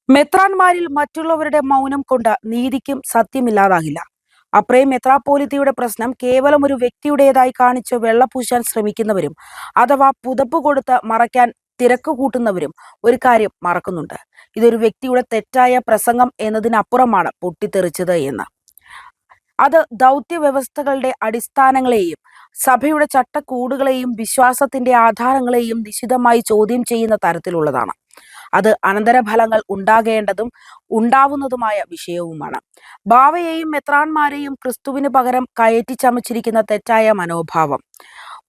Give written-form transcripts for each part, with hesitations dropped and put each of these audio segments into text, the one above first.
മെത്രാന്മാരിൽ മറ്റുള്ളവരുടെ മൗനം കൊണ്ട് നീതിക്കും സത്യമില്ലാതാകില്ല. അപ്രേം മെത്രാപ്പോലിത്തയുടെ പ്രശ്നം കേവലം ഒരു വ്യക്തിയുടേതായി കാണിച്ച് വെള്ളപൂശാൻ ശ്രമിക്കുന്നവരും അഥവാ പുതപ്പ് കൊടുത്ത് മറയ്ക്കാൻ തിരക്ക് കൂട്ടുന്നവരും ഒരു കാര്യം മറക്കുന്നുണ്ട്. ഇതൊരു വ്യക്തിയുടെ തെറ്റായ പ്രസംഗം എന്നതിനപ്പുറമാണ് പൊട്ടിത്തെറിച്ചത് എന്ന്. അത് ദൗത്യ വ്യവസ്ഥകളുടെ അടിസ്ഥാനങ്ങളെയും സഭയുടെ ചട്ടക്കൂടുകളെയും വിശ്വാസത്തിന്റെ ആധാരങ്ങളെയും നിശിതമായി ചോദ്യം ചെയ്യുന്ന തരത്തിലുള്ളതാണ്. അത് അനന്തരഫലങ്ങൾ ഉണ്ടാകേണ്ടതും ഉണ്ടാവുന്നതുമായ വിഷയവുമാണ്. ബാവയെയും മെത്രാന്മാരെയും ക്രിസ്തുവിന് പകരം കയറ്റിച്ചമച്ചിരിക്കുന്ന തെറ്റായ മനോഭാവം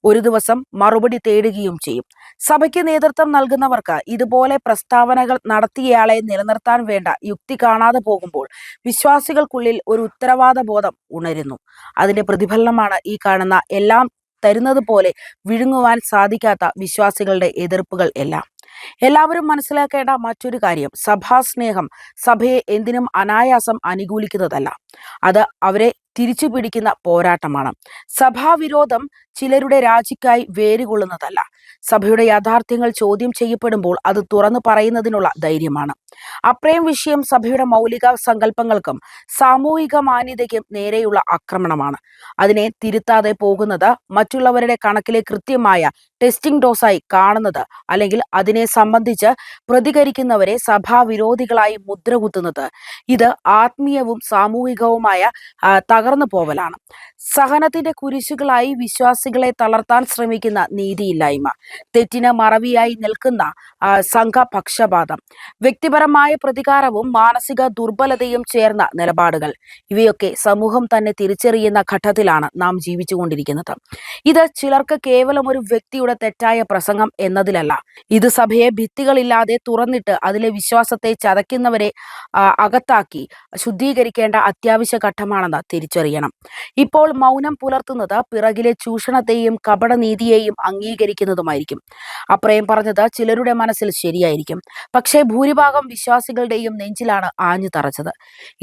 ഒരു ദിവസം മറുപടി തേടുകയും ചെയ്യും. സഭയ്ക്ക് നേതൃത്വം നൽകുന്നവർക്ക് ഇതുപോലെ പ്രസ്താവനകൾ നടത്തിയയാളെ നിലനിർത്താൻ വേണ്ട യുക്തി കാണാതെ പോകുമ്പോൾ വിശ്വാസികൾക്കുള്ളിൽ ഒരു ഉത്തരവാദ ബോധം ഉണരുന്നു. അതിന്റെ പ്രതിഫലനമാണ് ഈ കാണുന്ന എല്ലാം തരുന്നത് പോലെ വിഴുങ്ങുവാൻ സാധിക്കാത്ത വിശ്വാസികളുടെ എതിർപ്പുകൾ എല്ലാം. എല്ലാവരും മനസ്സിലാക്കേണ്ട മറ്റൊരു കാര്യം, സഭാസ്നേഹം സഭയെ എന്തിനും അനായാസം അനുകൂലിക്കുന്നതല്ല. അത് അവരെ തിരിച്ചു പിടിക്കുന്ന പോരാട്ടമാണ്. സഭാവിരോധം ചിലരുടെ രാജിക്കായി വേരുകൊള്ളുന്നതല്ല. സഭയുടെ യാഥാർത്ഥ്യങ്ങൾ ചോദ്യം ചെയ്യപ്പെടുമ്പോൾ അത് തുറന്നു പറയുന്നതിനുള്ള ധൈര്യമാണ്. അപ്രേം വിഷയം സഭയുടെ മൗലിക സങ്കല്പങ്ങൾക്കും സാമൂഹിക മാന്യതയ്ക്കും നേരെയുള്ള ആക്രമണമാണ്. അതിനെ തിരുത്താതെ പോകുന്നത്, മറ്റുള്ളവരുടെ കണക്കിലെ കൃത്യമായ ടെസ്റ്റിംഗ് ഡോസായി കാണുന്നത്, അല്ലെങ്കിൽ അതിനെ സംബന്ധിച്ച് പ്രതികരിക്കുന്നവരെ സഭാവിരോധികളായി മുദ്രകുത്തുന്നത്, ഇത് ആത്മീയവും സാമൂഹികവുമായ തകർന്നു പോവലാണ്. സഹനത്തിന്റെ കുരിശുകളായി വിശ്വാസികളെ തളർത്താൻ ശ്രമിക്കുന്ന നീതിയില്ലായ്മ, തെറ്റിന് മറവിയായി നിൽക്കുന്ന സംഘപക്ഷപാതം, വ്യക്തിപരമായ പ്രതികാരവും മാനസിക ദുർബലതയും ചേർന്ന നിലപാടുകൾ, ഇവയൊക്കെ സമൂഹം തന്നെ തിരിച്ചറിയുന്ന ഘട്ടത്തിലാണ് നാം ജീവിച്ചുകൊണ്ടിരിക്കുന്നത്. ഇത് ചിലർക്ക് കേവലം ഒരു വ്യക്തിയുടെ തെറ്റായ പ്രസംഗം എന്നതിലല്ല. ഇത് സഭയെ ഭിത്തികളില്ലാതെ തുറന്നിട്ട് അതിലെ വിശ്വാസത്തെ ചതയ്ക്കുന്നവരെ അകത്താക്കി ശുദ്ധീകരിക്കേണ്ട അത്യാവശ്യ ഘട്ടമാണെന്ന് തിരിച്ചറിയണം. ഇപ്പോൾ മൗനം പുലർത്തുന്നത് പിറകിലെ ചൂഷണത്തെയും കപടനീതിയെയും അംഗീകരിക്കുന്നതുമായിരിക്കും. അപ്രയം പറഞ്ഞത് ചിലരുടെ മനസ്സിൽ ശരിയായിരിക്കും, പക്ഷേ ഭൂരിഭാഗം വിശ്വാസികളുടെയും നെഞ്ചിലാണ് ആഞ്ഞു തറച്ചത്.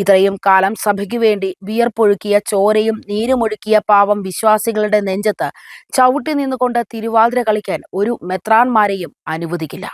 ഇത്രയും കാലം സഭയ്ക്ക് വേണ്ടി വിയർപ്പൊഴുക്കിയ, ചോരയും നീരുമൊഴുക്കിയ പാവം വിശ്വാസികളുടെ നെഞ്ചത്ത് ചവിട്ടി നിന്നുകൊണ്ട് തിരുവാതിര കളിക്കാൻ ഒരു മെത്രാന്മാരെയും അനുവദിക്കില്ല.